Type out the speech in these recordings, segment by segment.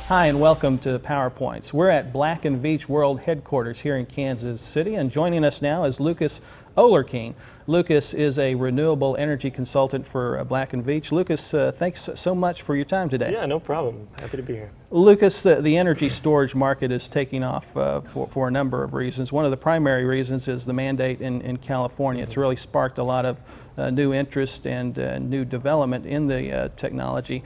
Hi and welcome to PowerPoints. We're at Black Veatch World Headquarters here in Kansas City, and joining us now is Lucas Oehlerking. Lucas is a renewable energy consultant for Black Veatch. Lucas, thanks so much for your time today. Yeah, no problem. Happy to be here. Lucas, the energy storage market is taking off for a number of reasons. One of the primary reasons is the mandate in California. It's really sparked a lot of new interest and new development in the technology.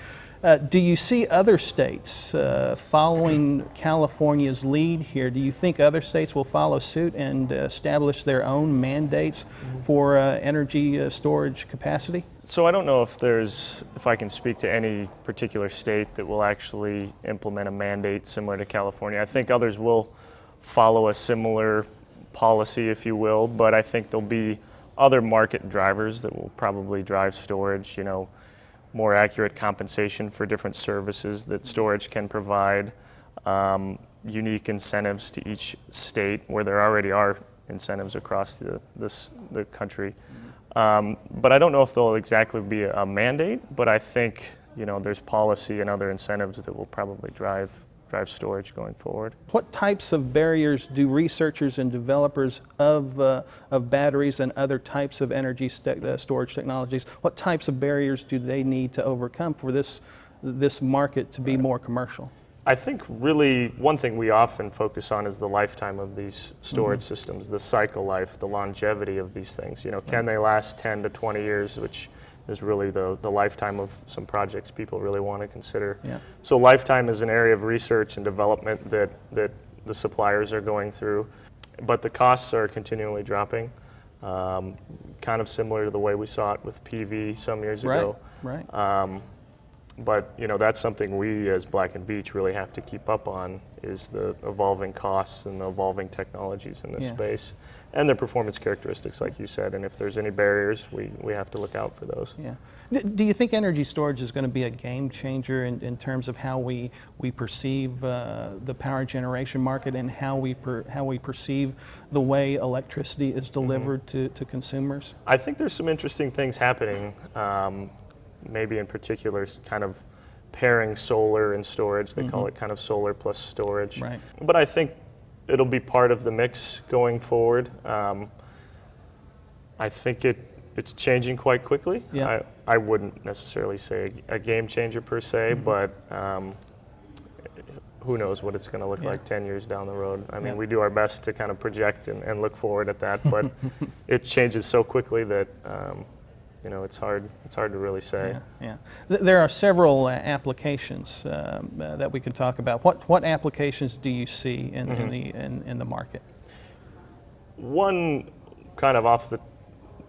Do you see other states following California's lead here? Do you think other states will follow suit and establish their own mandates for energy storage capacity? So I don't know if I can speak to any particular state that will actually implement a mandate similar to California. I think others will follow a similar policy, if you will, but I think there'll be other market drivers that will probably drive storage, more accurate compensation for different services that storage can provide, unique incentives to each state where there already are incentives across the country. But I don't know if there'll exactly be a mandate, but I think there's policy and other incentives that will probably drive storage going forward. What types of barriers do researchers and developers of batteries and other types of energy storage technologies, what types of barriers do they need to overcome for this market to be more commercial? I think really one thing we often focus on is the lifetime of these storage systems, the cycle life, the longevity of these things. Can they last 10 to 20 years, which is really the lifetime of some projects people really want to consider. Yeah. So lifetime is an area of research and development that the suppliers are going through, but the costs are continually dropping, kind of similar to the way we saw it with PV some years ago. Right. But that's something we as Black Veatch really have to keep up on, is the evolving costs and the evolving technologies in this space and their performance characteristics, like you said. And if there's any barriers, we have to look out for those. Yeah. Do you think energy storage is going to be a game changer in terms of how we perceive the power generation market and how we perceive the way electricity is delivered to consumers? I think there's some interesting things happening. Maybe in particular kind of pairing solar and storage. They call it kind of solar plus storage. Right. But I think it'll be part of the mix going forward. I think it's changing quite quickly. Yeah. I wouldn't necessarily say a game changer per se, but who knows what it's going to look like 10 years down the road. I mean, we do our best to kind of project and look forward at that, but it changes so quickly that it's hard to really say. Yeah. There are several applications that we can talk about. What applications do you see in the market? One kind of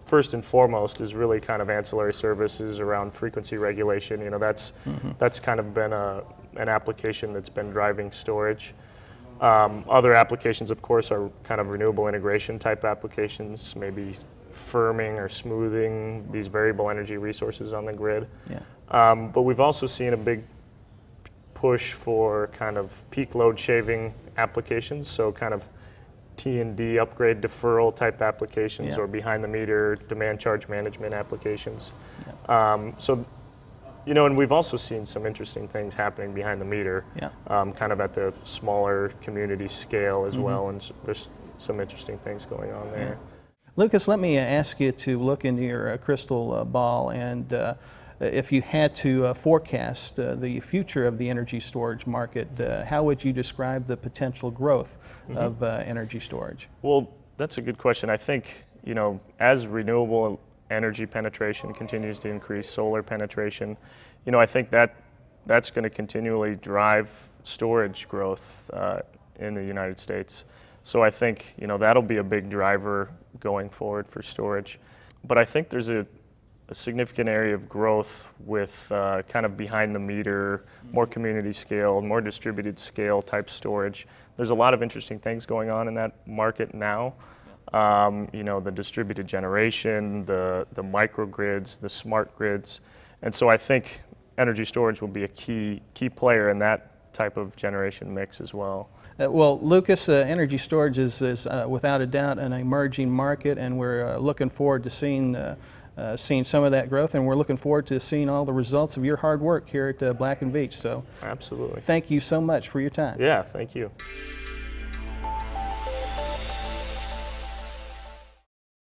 first and foremost is really kind of ancillary services around frequency regulation. That's kind of been an application that's been driving storage. Other applications, of course, are kind of renewable integration type applications, maybe firming or smoothing these variable energy resources on the grid. Yeah. But we've also seen a big push for kind of peak load shaving applications, so kind of T&D upgrade deferral type applications, or behind the meter demand charge management applications. Yeah. And we've also seen some interesting things happening behind the meter, kind of at the smaller community scale as well, and there's some interesting things going on there. Yeah. Lucas, let me ask you to look into your crystal ball, and if you had to forecast the future of the energy storage market, how would you describe the potential growth of energy storage? Well, that's a good question. I think, as renewable energy penetration continues to increase, solar penetration, I think that's going to continually drive storage growth in the United States. So I think, that'll be a big driver going forward for storage. But I think there's a significant area of growth with kind of behind the meter, more community scale, more distributed scale type storage. There's a lot of interesting things going on in that market now. The distributed generation, the microgrids, the smart grids. And so I think energy storage will be a key player in that type of generation mix as well. Well, Lucas, energy storage is without a doubt an emerging market, and we're looking forward to seeing seen some of that growth, and we're looking forward to seeing all the results of your hard work here at Black & Veatch. So Absolutely. thank you so much for your time. Yeah, thank you.